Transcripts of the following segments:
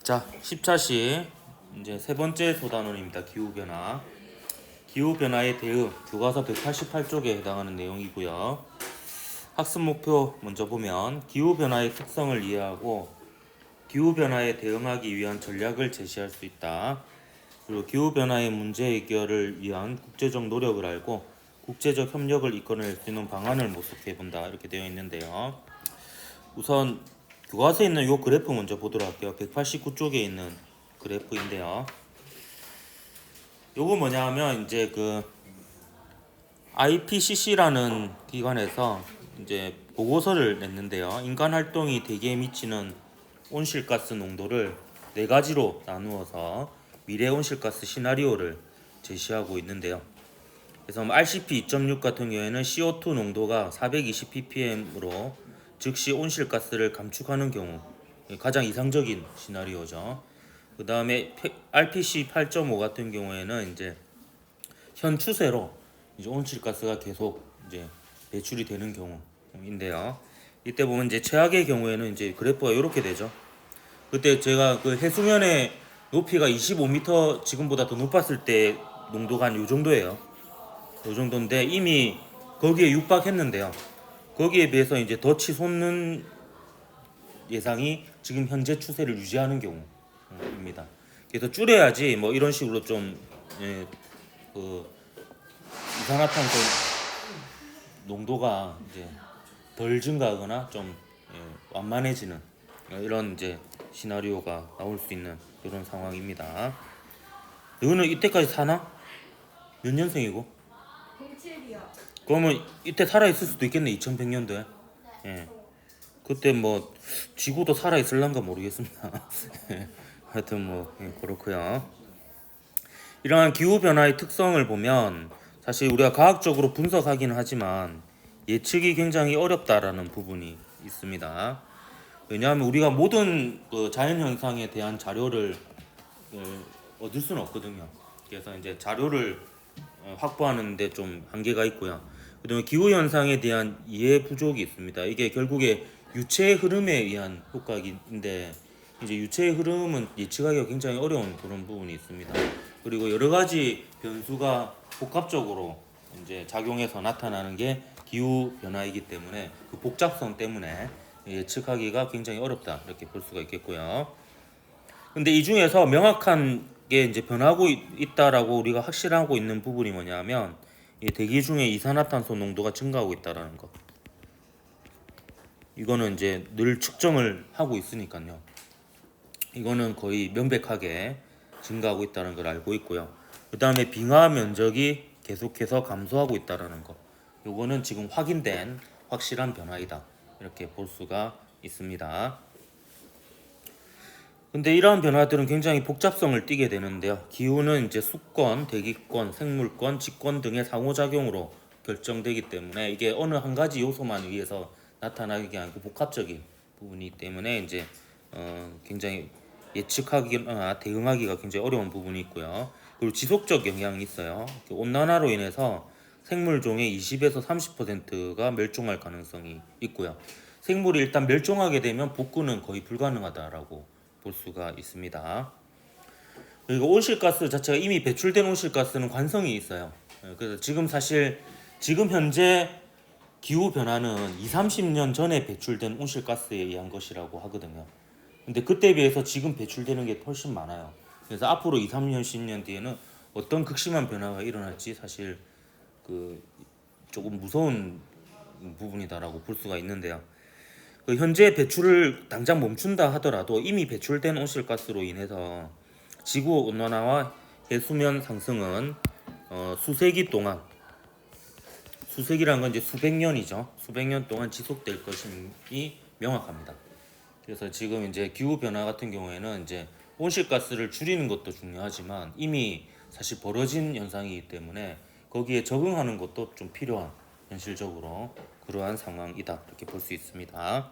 자, 10차시 이제 세 번째 소단원입니다. 기후변화. 기후변화의 대응, 교과서 188쪽에 해당하는 내용이고요. 학습 목표 먼저 보면 기후변화의 특성을 이해하고 기후변화에 대응하기 위한 전략을 제시할 수 있다. 그리고 기후변화의 문제 해결을 위한 국제적 노력을 알고 국제적 협력을 이끌어낼 수 있는 방안을 모색해 본다. 이렇게 되어 있는데요. 우선 교과서에 있는 이 그래프 먼저 보도록 할게요. 189쪽에 있는 그래프인데요. 요거 뭐냐 하면 이제 그 IPCC라는 기관에서 이제 보고서를 냈는데요. 인간 활동이 대기에 미치는 온실가스 농도를 네 가지로 나누어서 미래 온실가스 시나리오를 제시하고 있는데요. 그래서 RCP 2.6 같은 경우에는 CO2 농도가 420 ppm으로 즉시 온실가스를 감축하는 경우 가장 이상적인 시나리오죠. 그 다음에 RPC 8.5 같은 경우에는 이제 현 추세로 이제 온실가스가 계속 이제 배출이 되는 경우인데요. 이때 보면 이제 최악의 경우에는 이제 그래프가 이렇게 되죠. 그때 제가 그 해수면의 높이가 25m 지금보다 더 높았을 때 농도가 한 요 정도예요. 요 정도인데 이미 거기에 육박했는데요. 거기에 비해서 이제 더 치솟는 예상이 지금 현재 추세를 유지하는 경우입니다. 그래서 줄여야지 뭐 이런 식으로 좀 그 이산화탄소 농도가 이제 덜 증가하거나 좀 완만해지는 이런 이제 시나리오가 나올 수 있는 이런 상황입니다. 너는 이때까지 사나? 몇 년생이고? 07이요. 그러면 이때 살아 있을 수도 있겠네. 2100년도에. 예. 그때 뭐 지구도 살아 있을란가 모르겠습니다. 하여튼 뭐 그렇고요. 이러한 기후 변화의 특성을 보면 사실 우리가 과학적으로 분석하기는 하지만 예측이 굉장히 어렵다라는 부분이 있습니다. 왜냐하면 우리가 모든 그 자연 현상에 대한 자료를 얻을 수는 없거든요. 그래서 이제 자료를 확보하는데 좀 한계가 있고요. 그다음에 기후 현상에 대한 이해 부족이 있습니다. 이게 결국에 유체의 흐름에 의한 효과인데 이제 유체의 흐름은 예측하기가 굉장히 어려운 그런 부분이 있습니다. 그리고 여러 가지 변수가 복합적으로 이제 작용해서 나타나는 게 기후 변화이기 때문에 그 복잡성 때문에 예측하기가 굉장히 어렵다 이렇게 볼 수가 있겠고요. 근데 이 중에서 명확한 게 이제 변하고 있다라고 우리가 확실하고 있는 부분이 뭐냐면 이 대기 중에 이산화탄소 농도가 증가하고 있다라는 것. 이거는 이제 늘 측정을 하고 있으니까요. 이거는 거의 명백하게 증가하고 있다는 걸 알고 있고요. 그 다음에 빙하 면적이 계속해서 감소하고 있다는 거. 요거는 지금 확인된 확실한 변화이다. 이렇게 볼 수가 있습니다. 근데 이러한 변화들은 굉장히 복잡성을 띠게 되는데요. 기후는 이제 수권, 대기권, 생물권, 직권 등의 상호작용으로 결정되기 때문에 이게 어느 한 가지 요소만 의해서 나타나기 아니고 복합적인 부분이기 때문에 이제 굉장히 예측하기나 대응하기가 굉장히 어려운 부분이 있고요. 그리고 지속적 영향이 있어요. 온난화로 인해서 생물종의 20에서 30%가 멸종할 가능성이 있고요. 생물이 일단 멸종하게 되면 복구는 거의 불가능하다라고 볼 수가 있습니다. 그리고 온실가스 자체가 이미 배출된 온실가스는 관성이 있어요. 그래서 지금 현재 기후 변화는 2, 30년 전에 배출된 온실가스에 의한 것이라고 하거든요. 근데 그때에 비해서 지금 배출되는 게 훨씬 많아요. 그래서 앞으로 2, 3년, 10년 뒤에는 어떤 극심한 변화가 일어날지 사실 그 조금 무서운 부분이다라고 볼 수가 있는데요. 그 현재 배출을 당장 멈춘다 하더라도 이미 배출된 온실가스로 인해서 지구 온난화와 해수면 상승은 수세기 동안 수세기라는 건 이제 수백 년이죠. 수백 년 동안 지속될 것이 명확합니다. 그래서 지금 이제 기후 변화 같은 경우에는 이제 온실가스를 줄이는 것도 중요하지만 이미 사실 벌어진 현상이기 때문에 거기에 적응하는 것도 좀 필요한 현실적으로 그러한 상황이다 이렇게 볼 수 있습니다.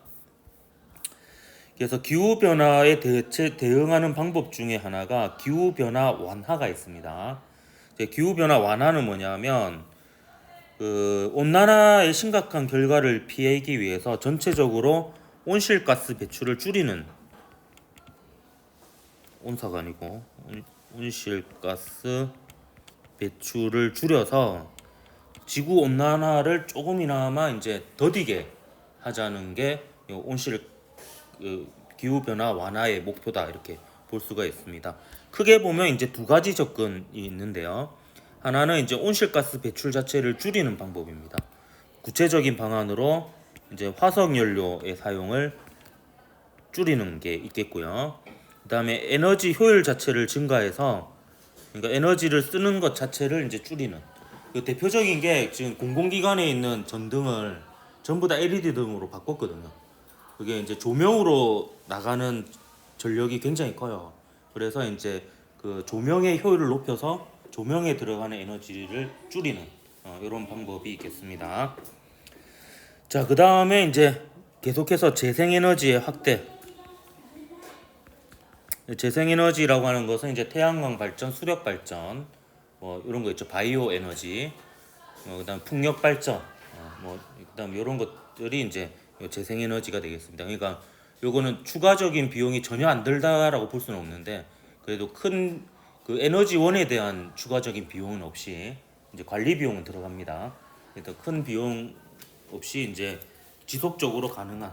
그래서 기후 변화에 대응하는 방법 중에 하나가 기후 변화 완화가 있습니다. 기후 변화 완화는 뭐냐면 그 온난화의 심각한 결과를 피하기 위해서 전체적으로 온실가스 배출을 줄이는 온사가 아니고 온실가스 배출을 줄여서 지구 온난화를 조금이나마 이제 더디게 하자는 게 온실 기후 변화 완화의 목표다 이렇게 볼 수가 있습니다. 크게 보면 이제 두 가지 접근이 있는데요. 하나는 이제 온실가스 배출 자체를 줄이는 방법입니다. 구체적인 방안으로 이제 화석 연료의 사용을 줄이는 게 있겠고요. 그다음에 에너지 효율 자체를 증가해서 그러니까 에너지를 쓰는 것 자체를 이제 줄이는. 그 대표적인 게 지금 공공기관에 있는 전등을 전부 다 LED 등으로 바꿨거든요. 그게 이제 조명으로 나가는 전력이 굉장히 커요. 그래서 이제 그 조명의 효율을 높여서 조명에 들어가는 에너지를 줄이는 이런 방법이 있겠습니다. 자, 그 다음에 이제 계속해서 재생에너지의 확대. 재생에너지라고 하는 것은 이제 태양광 발전, 수력 발전, 뭐 이런 거 있죠. 바이오 에너지, 그다음 풍력 발전, 뭐 그다음 이런 것들이 이제 재생에너지가 되겠습니다. 그러니까 요거는 추가적인 비용이 전혀 안 들다라고 볼 수는 없는데 그래도 큰 그 에너지원에 대한 추가적인 비용은 없이 이제 관리 비용은 들어갑니다. 그래서 큰 비용 없이 이제 지속적으로 가능한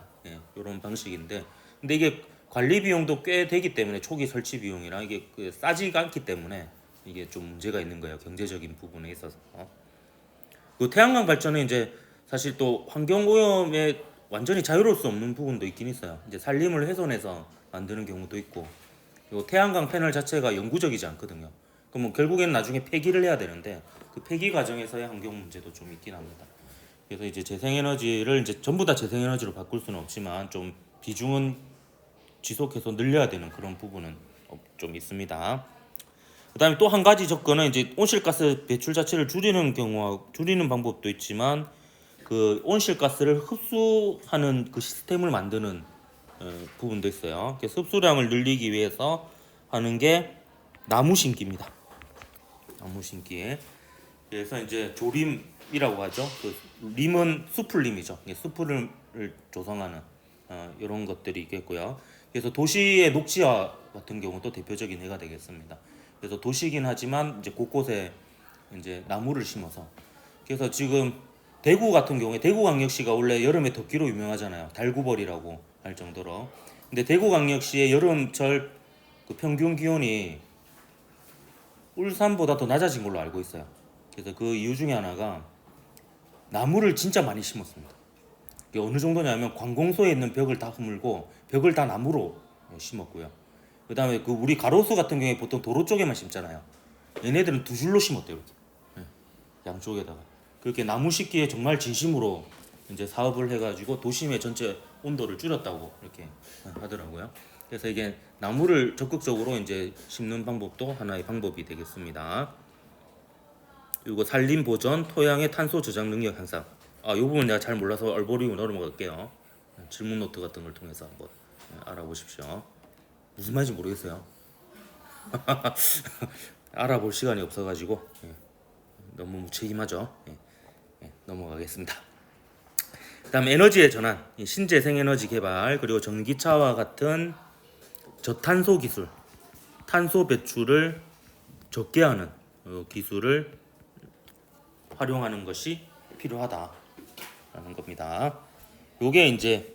이런 방식인데 근데 이게 관리 비용도 꽤 되기 때문에 초기 설치 비용이랑 이게 싸지가 않기 때문에 이게 좀 문제가 있는 거예요. 경제적인 부분에 있어서. 그 태양광 발전은 이제 사실 또 환경 오염에 완전히 자유로울 수 없는 부분도 있긴 있어요. 이제 산림을 훼손해서 만드는 경우도 있고, 요 태양광 패널 자체가 영구적이지 않거든요. 그럼 뭐 결국엔 나중에 폐기를 해야 되는데 그 폐기 과정에서의 환경 문제도 좀 있긴 합니다. 그래서 이제 재생에너지를 이제 전부 다 재생에너지로 바꿀 수는 없지만 좀 비중은 지속해서 늘려야 되는 그런 부분은 좀 있습니다. 그다음에 또 한 가지 접근은 이제 온실가스 배출 자체를 줄이는 방법도 있지만 그 온실가스를 흡수하는 그 시스템을 만드는 부분도 있어요. 그래서 흡수량을 늘리기 위해서 하는 게 나무 심기입니다. 나무 심기. 그래서 이제 조림이라고 하죠. 그 림은 수풀림이죠. 수풀을 조성하는 이런 것들이 있겠고요. 그래서 도시의 녹지화 같은 경우도 대표적인 예가 되겠습니다. 그래서 도시긴 하지만 이제 곳곳에 이제 나무를 심어서 그래서 지금 대구 같은 경우에 대구광역시가 원래 여름에 덥기로 유명하잖아요. 달구벌이라고 할 정도로. 근데 대구광역시의 여름철 그 평균 기온이 울산보다 더 낮아진 걸로 알고 있어요. 그래서 그 이유 중에 하나가 나무를 진짜 많이 심었습니다. 이게 어느 정도냐면 관공서에 있는 벽을 다 허물고 벽을 다 나무로 심었고요. 그 다음에 그 우리 가로수 같은 경우에 보통 도로 쪽에만 심잖아요. 얘네들은 두 줄로 심었대요. 이렇게. 양쪽에다가. 그렇게 나무 심기에 정말 진심으로 이제 사업을 해가지고 도심의 전체 온도를 줄였다고 이렇게 하더라고요. 그래서 이게 나무를 적극적으로 이제 심는 방법도 하나의 방법이 되겠습니다. 그리고 산림 보전, 토양의 탄소 저장 능력 향상. 이 부분 내가 잘 몰라서 얼버리고 넘어갈게요. 질문 노트 같은 걸 통해서 한번 알아보십시오. 무슨 말인지 모르겠어요. 알아볼 시간이 없어가지고 너무 무책임하죠. 넘어가겠습니다. 그다음 에너지의 전환, 신재생에너지 개발 그리고 전기차와 같은 저탄소 기술, 탄소 배출을 적게 하는 기술을 활용하는 것이 필요하다라는 겁니다. 요게 이제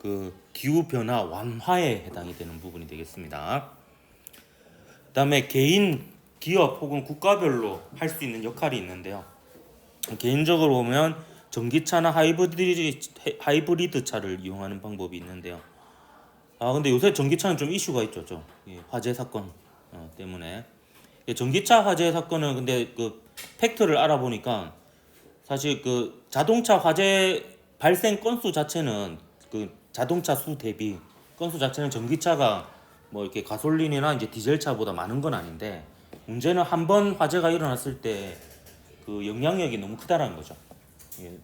그 기후 변화 완화에 해당이 되는 부분이 되겠습니다. 그다음에 개인, 기업 혹은 국가별로 할 수 있는 역할이 있는데요. 개인적으로 보면 전기차나 하이브리드 차를 이용하는 방법이 있는데요. 근데 요새 전기차는 좀 이슈가 있죠, 화재 사건 때문에. 전기차 화재 사건은 근데 그 팩트를 알아보니까 사실 그 자동차 화재 발생 건수 자체는 그 자동차 수 대비 건수 자체는 전기차가 뭐 이렇게 가솔린이나 이제 디젤차보다 많은 건 아닌데 문제는 한 번 화재가 일어났을 때 그 영향력이 너무 크다라는 거죠.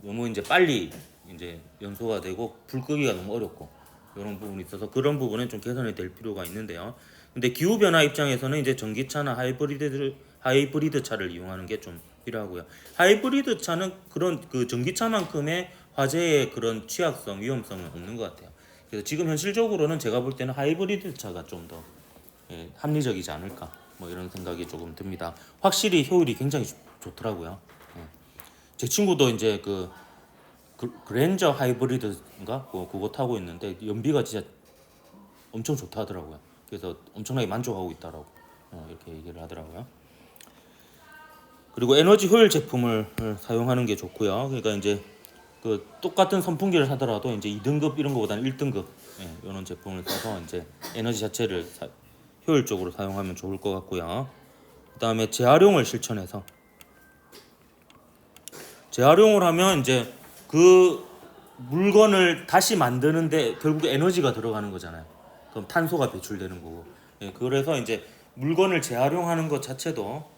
너무 이제 빨리 이제 연소가 되고 불 끄기가 너무 어렵고 이런 부분이 있어서 그런 부분은 좀 개선이 될 필요가 있는데요. 근데 기후 변화 입장에서는 이제 전기차나 하이브리드 차를 이용하는 게 좀 필요하고요. 하이브리드 차는 그런 그 전기차만큼의 화재의 그런 취약성, 위험성은 없는 것 같아요. 그래서 지금 현실적으로는 제가 볼 때는 하이브리드 차가 좀 더 합리적이지 않을까 뭐 이런 생각이 조금 듭니다. 확실히 효율이 굉장히 좋더라고요. 제 친구도 이제 그랜저 하이브리드인가 그거 타고 있는데 연비가 진짜 엄청 좋다 하더라고요. 그래서 엄청나게 만족하고 있다라고 이렇게 얘기를 하더라고요. 그리고 에너지 효율 제품을 사용하는 게 좋고요. 그러니까 이제 똑같은 선풍기를 사더라도 이제 2등급 이런 거보다는 1등급 이런 제품을 사서 이제 에너지 자체를 효율적으로 사용하면 좋을 것 같고요. 그다음에 재활용을 실천해서 재활용을 하면 이제 그 물건을 다시 만드는데 결국 에너지가 들어가는 거잖아요. 그럼 탄소가 배출되는 거고. 그래서 이제 물건을 재활용하는 것 자체도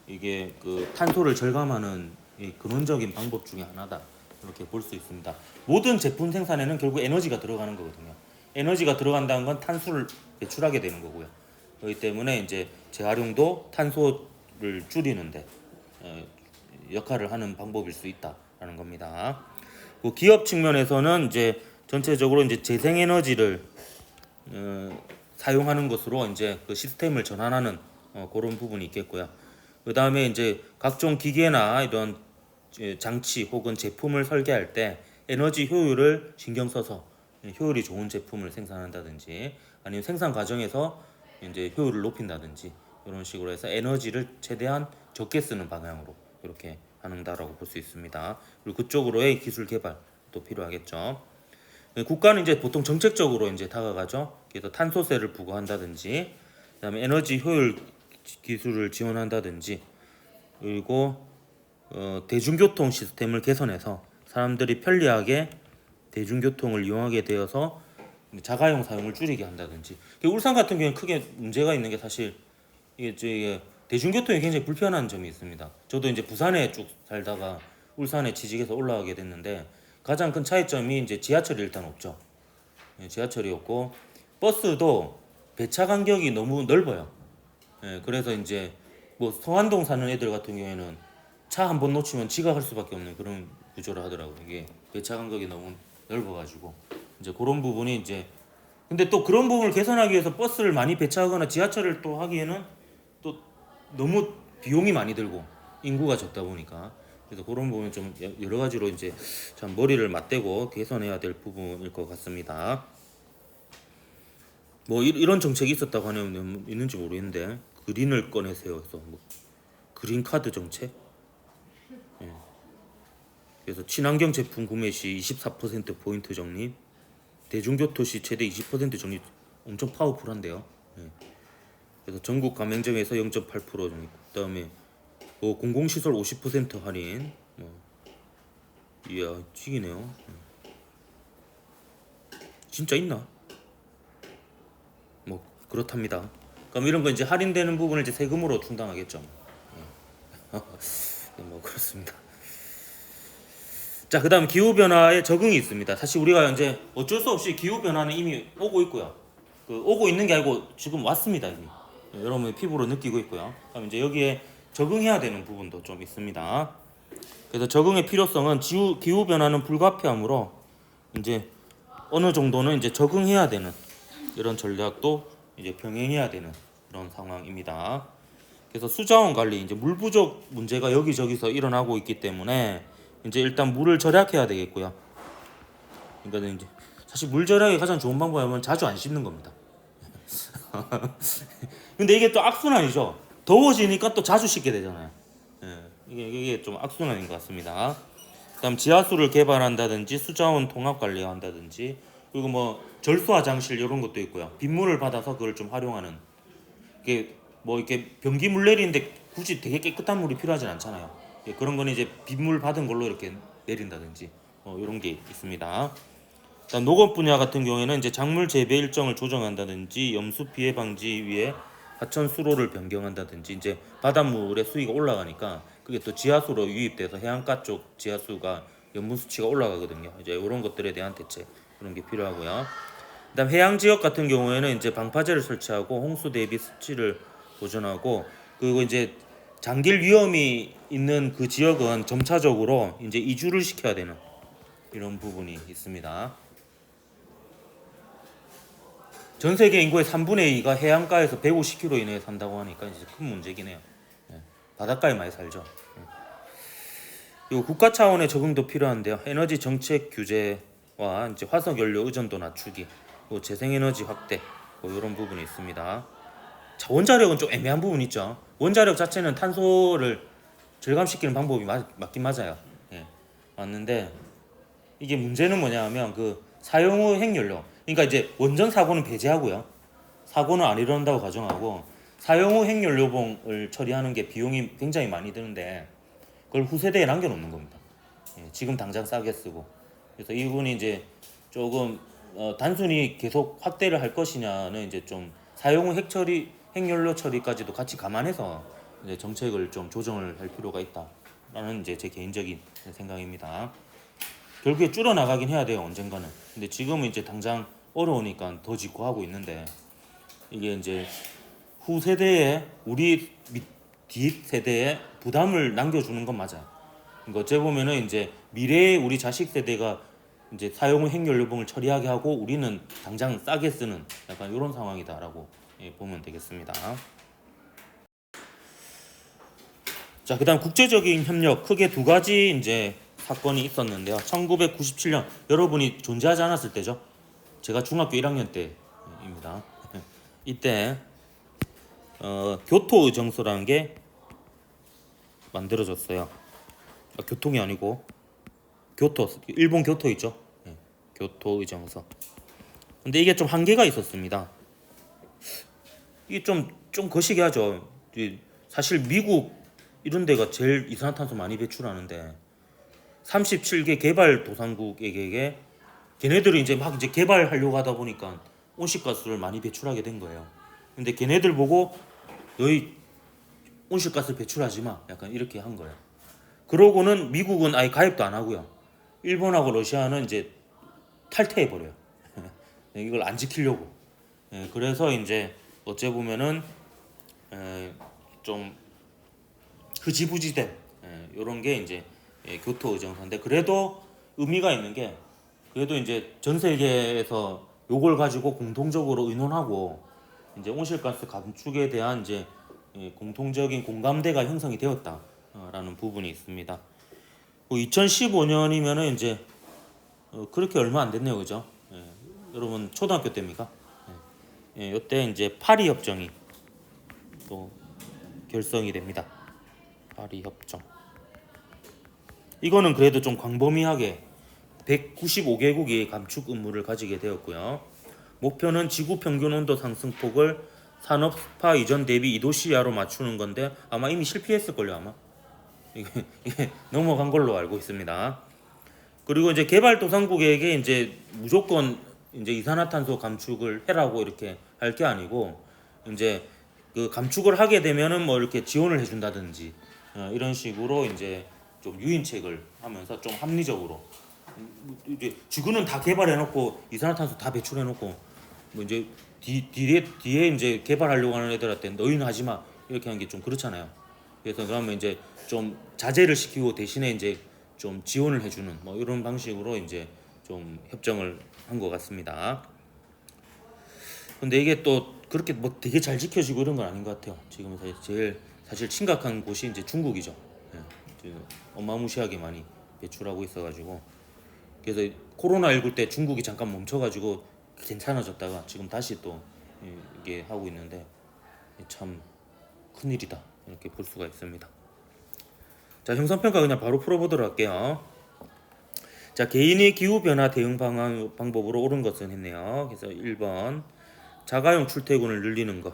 이게 탄소를 절감하는 근원적인 방법 중에 하나다. 이렇게 볼 수 있습니다. 모든 제품 생산에는 결국 에너지가 들어가는 거거든요. 에너지가 들어간다는 건 탄소를 배출하게 되는 거고요. 그렇기 때문에 이제 재활용도 탄소를 줄이는데 역할을 하는 방법일 수 있다라는 겁니다. 기업 측면에서는 이제 전체적으로 이제 재생에너지를 사용하는 것으로 이제 시스템을 전환하는 그런 부분이 있겠고요. 그 다음에 이제 각종 기계나 이런 장치 혹은 제품을 설계할 때 에너지 효율을 신경 써서 효율이 좋은 제품을 생산한다든지 아니면 생산 과정에서 이제 효율을 높인다든지 이런 식으로 해서 에너지를 최대한 적게 쓰는 방향으로 이렇게 하는다라고 볼 수 있습니다. 그리고 그쪽으로의 기술 개발도 필요하겠죠. 국가는 이제 보통 정책적으로 이제 다가가죠. 그래서 탄소세를 부과한다든지, 그다음에 에너지 효율 기술을 지원한다든지, 그리고 대중교통 시스템을 개선해서 사람들이 편리하게 대중교통을 이용하게 되어서 자가용 사용을 줄이게 한다든지. 울산 같은 경우는 크게 문제가 있는 게 사실 이게 대중교통이 굉장히 불편한 점이 있습니다. 저도 이제 부산에 쭉 살다가 울산에 취직해서 올라가게 됐는데 가장 큰 차이점이 이제 지하철이 일단 없죠. 지하철이 없고 버스도 배차 간격이 너무 넓어요. 그래서 이제 뭐 성안동 사는 애들 같은 경우에는 차 한 번 놓치면 지각할 수밖에 없는 그런 구조를 하더라고요. 이게 배차 간격이 너무 넓어가지고 이제 그런 부분이 이제 근데 또 그런 부분을 개선하기 위해서 버스를 많이 배차하거나 지하철을 또 하기에는 또 너무 비용이 많이 들고 인구가 적다 보니까 그래서 그런 부분 좀 여러 가지로 이제 참 머리를 맞대고 개선해야 될 부분일 것 같습니다. 뭐 이런 정책이 있었다고 하면 있는지 모르겠는데 그린을 꺼내세요. 그래서 뭐 그린 카드 정책. 그래서 친환경 제품 구매 시 24% 포인트 적립, 대중교통 시 최대 20% 적립, 엄청 파워풀한데요. 그래서 전국 가맹점에서 0.8% 적립. 그다음에 뭐 공공시설 50% 할인. 이야 튀기네요. 진짜 있나? 뭐 그렇답니다. 그럼 이런 거 이제 할인되는 부분을 이제 세금으로 충당하겠죠. 뭐 그렇습니다. 자, 그다음 기후 변화에 적응이 있습니다. 사실 우리가 이제 어쩔 수 없이 기후 변화는 이미 오고 있고요. 오고 있는 게 아니고 지금 왔습니다 이미. 여러분이 피부로 느끼고 있고요. 그럼 이제 여기에 적응해야 되는 부분도 좀 있습니다. 그래서 적응의 필요성은 기후 변화는 불가피하므로 이제 어느 정도는 이제 적응해야 되는 이런 전략도 이제 병행해야 되는 그런 상황입니다. 그래서 수자원 관리 이제 물 부족 문제가 여기저기서 일어나고 있기 때문에 이제 일단 물을 절약해야 되겠고요. 그러니까 이제 사실 물 절약의 가장 좋은 방법은 자주 안 씻는 겁니다. 근데 이게 또 악순환이죠. 더워지니까 또 자주 씻게 되잖아요. 이게 좀 악순환인 것 같습니다. 그다음 지하수를 개발한다든지 수자원 통합 관리한다든지 그리고 뭐 절수 화장실 이런 것도 있고요. 빗물을 받아서 그걸 좀 활용하는 이게 뭐 이렇게 변기물 내리는데 굳이 되게 깨끗한 물이 필요하진 않잖아요. 그런 거는 이제 빗물 받은 걸로 이렇게 내린다든지 이런 게 있습니다. 일단 농업 분야 같은 경우에는 이제 작물 재배 일정을 조정한다든지 염수 피해 방지 위해 하천 수로를 변경한다든지 이제 바닷물의 수위가 올라가니까 그게 또 지하수로 유입돼서 해안가 쪽 지하수가 염분 수치가 올라가거든요. 이제 이런 것들에 대한 대책 그런 게 필요하고요. 그다음 해양 지역 같은 경우에는 이제 방파제를 설치하고 홍수 대비 수치를 보존하고 그리고 이제 장길 위험이 있는 그 지역은 점차적으로 이제 이주를 시켜야 되는 이런 부분이 있습니다. 전 세계 인구의 3분의 2가 해안가에서 150km 이내에 산다고 하니까 이제 큰 문제긴 해요. 예. 바닷가에 많이 살죠. 그리고 국가 차원의 적응도 필요한데요. 에너지 정책 규제와 이제 화석 연료 의존도 낮추기, 그리고 재생에너지 확대, 뭐 이런 부분이 있습니다. 자, 원자력은 좀 애매한 부분이 있죠. 원자력 자체는 탄소를 절감시키는 방법이 맞긴 맞아요. 예, 맞는데 이게 문제는 뭐냐면 그 사용 후 핵연료. 그러니까 이제 원전 사고는 배제하고요. 사고는 안 일어난다고 가정하고 사용 후 핵연료봉을 처리하는 게 비용이 굉장히 많이 드는데 그걸 후세대에 남겨놓는 겁니다. 예, 지금 당장 싸게 쓰고. 그래서 이 부분이 이제 조금 단순히 계속 확대를 할 것이냐는 이제 좀 사용 후 핵연료 처리까지도 같이 감안해서 이제 정책을 좀 조정을 할 필요가 있다라는 이제 제 개인적인 생각입니다. 결국에 줄어 나가긴 해야 돼요, 언젠가는. 근데 지금은 이제 당장 어려우니까 더 짓고하고 있는데 이게 이제 후세대에 우리 뒷세대에 부담을 남겨주는 건 맞아요. 그러니까 어째 보면은 이제 미래의 우리 자식 세대가 이제 사용 후 핵연료봉을 처리하게 하고 우리는 당장 싸게 쓰는 약간 이런 상황이다라고 보면 되겠습니다. 자, 그다음 국제적인 협력 크게 두 가지 이제 사건이 있었는데요. 1997년 여러분이 존재하지 않았을 때죠. 제가 중학교 1학년 때입니다. 이때 교토 의정서라는 게 만들어졌어요. 교통이 아니고 교토, 일본 교토 있죠. 네, 교토 의정서. 근데 이게 좀 한계가 있었습니다. 이게 좀 거시기 하죠. 사실 미국 이런 데가 제일 이산화탄소 많이 배출하는데 37개 개발도상국에게 걔네들이 이제 막 이제 개발하려고 하다 보니까 온실가스를 많이 배출하게 된 거예요. 근데 걔네들 보고 너희 온실가스 배출하지 마. 약간 이렇게 한 거예요. 그러고는 미국은 아예 가입도 안 하고요. 일본하고 러시아는 이제 탈퇴해 버려요. 이걸 안 지키려고. 그래서 이제 어째 보면은 좀 흐지부지된 이런 게 이제 교토 의정서인데 그래도 의미가 있는 게 그래도 이제 전 세계에서 요걸 가지고 공통적으로 의논하고 이제 온실가스 감축에 대한 이제 공통적인 공감대가 형성이 되었다라는 부분이 있습니다. 2015년이면은 이제 그렇게 얼마 안 됐네요, 그죠? 여러분 초등학교 때입니까? 이때 이제 파리 협정이 또 결성이 됩니다. 파리 협정. 이거는 그래도 좀 광범위하게 195개국이 감축 의무를 가지게 되었고요. 목표는 지구 평균 온도 상승폭을 산업화 이전 대비 2도 이하로 맞추는 건데 아마 이미 실패했을걸요 아마. 이게 넘어간 걸로 알고 있습니다. 그리고 이제 개발도상국에게 이제 무조건 이제 이산화탄소 감축을 해라고 이렇게 할 게 아니고 이제 그 감축을 하게 되면은 뭐 이렇게 지원을 해준다든지 이런 식으로 이제 좀 유인책을 하면서 좀 합리적으로 이제 지구는 다 개발해놓고 이산화탄소 다 배출해놓고 뭐 이제 뒤에 이제 개발하려고 하는 애들한테 너희는 하지 마 이렇게 하는 게 좀 그렇잖아요. 그래서 그러면 이제 좀 자제를 시키고 대신에 이제 좀 지원을 해주는 뭐 이런 방식으로 이제 좀 협정을 한 것 같습니다. 근데 이게 또 그렇게 뭐 되게 잘 지켜지고 이런 건 아닌 것 같아요. 지금 제일 사실 심각한 곳이 이제 중국이죠. 어마무시하게 많이 배출하고 있어가지고 그래서 코로나19 때 중국이 잠깐 멈춰가지고 괜찮아졌다가 지금 다시 또 이게 하고 있는데 참 큰일이다 이렇게 볼 수가 있습니다. 자, 형성평가 그냥 바로 풀어보도록 할게요. 자, 개인의 기후변화 대응 방법으로 옳은 것은 했네요. 그래서 1번 자가용 출퇴근을 늘리는 거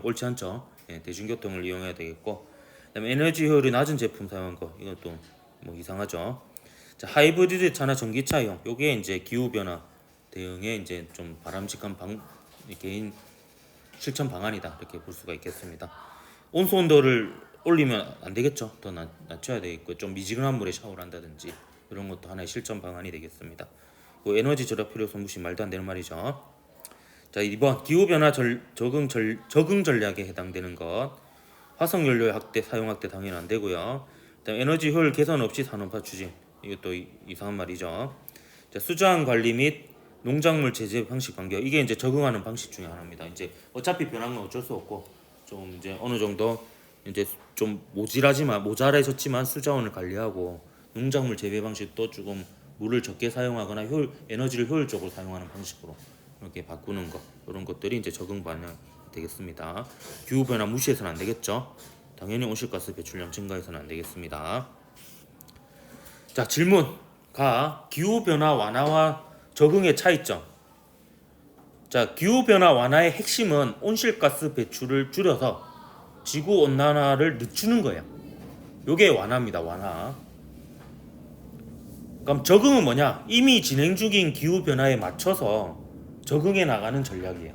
옳지 않죠. 대중교통을 이용해야 되겠고 그다음에 에너지 효율이 낮은 제품 사용한 거 이것도 뭐 이상하죠. 자, 하이브리드 차나 전기차용 요게 이제 기후변화 대응에 이제 좀 바람직한 개인 실천 방안이다 이렇게 볼 수가 있겠습니다. 온수 온도를 올리면 안 되겠죠. 더 낮춰야 되겠고 좀 미지근한 물에 샤워를 한다든지 이런 것도 하나의 실천 방안이 되겠습니다. 에너지 절약 필요 소무시 말도 안 되는 말이죠. 자, 2번 기후변화 적응 전략에 해당되는 것 화석 연료 사용 확대 당연히 안 되고요. 그다음 에너지 효율 개선 없이 산업화 추진 이것도 이상한 말이죠. 자, 수저항 관리 및 농작물 제재 방식 변경 이게 이제 적응하는 방식 중에 하나입니다. 이제 어차피 변한 건 어쩔 수 없고 좀 이제 어느 정도 이제 좀 모자라졌지만 수자원을 관리하고 농작물 재배 방식도 조금 물을 적게 사용하거나 에너지를 효율적으로 사용하는 방식으로 이렇게 바꾸는 것 이런 것들이 이제 적응 반영 되겠습니다. 기후 변화 무시해서는 안 되겠죠. 당연히 온실가스 배출량 증가해서는 안 되겠습니다. 자, 질문가 기후 변화 완화와 적응의 차이점. 자, 기후 변화 완화의 핵심은 온실가스 배출을 줄여서 지구 온난화를 늦추는 거예요. 요게 완화입니다. 완화. 그럼 적응은 뭐냐? 이미 진행 중인 기후 변화에 맞춰서 적응해 나가는 전략이에요.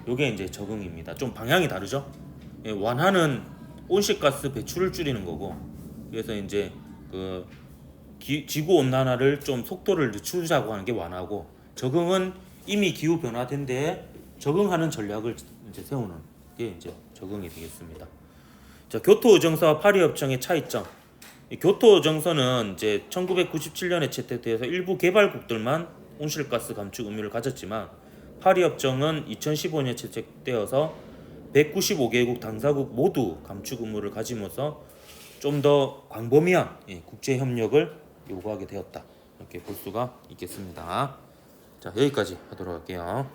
요게 이제 적응입니다. 좀 방향이 다르죠? 예, 완화는 온실가스 배출을 줄이는 거고, 그래서 이제 그 지구 온난화를 좀 속도를 늦추자고 하는 게 완화고, 적응은 이미 기후 변화된 데에 적응하는 전략을 이제 세우는 게 이제 적응이 되겠습니다. 자, 교토의정서와 파리협정의 차이점. 이 교토의정서는 이제 1997년에 채택되어서 일부 개발국들만 온실가스 감축 의무를 가졌지만 파리협정은 2015년에 채택되어서 195개국 당사국 모두 감축 의무를 가짐으로써 좀 더 광범위한 국제 협력을 요구하게 되었다. 이렇게 볼 수가 있겠습니다. 자, 여기까지 하도록 할게요.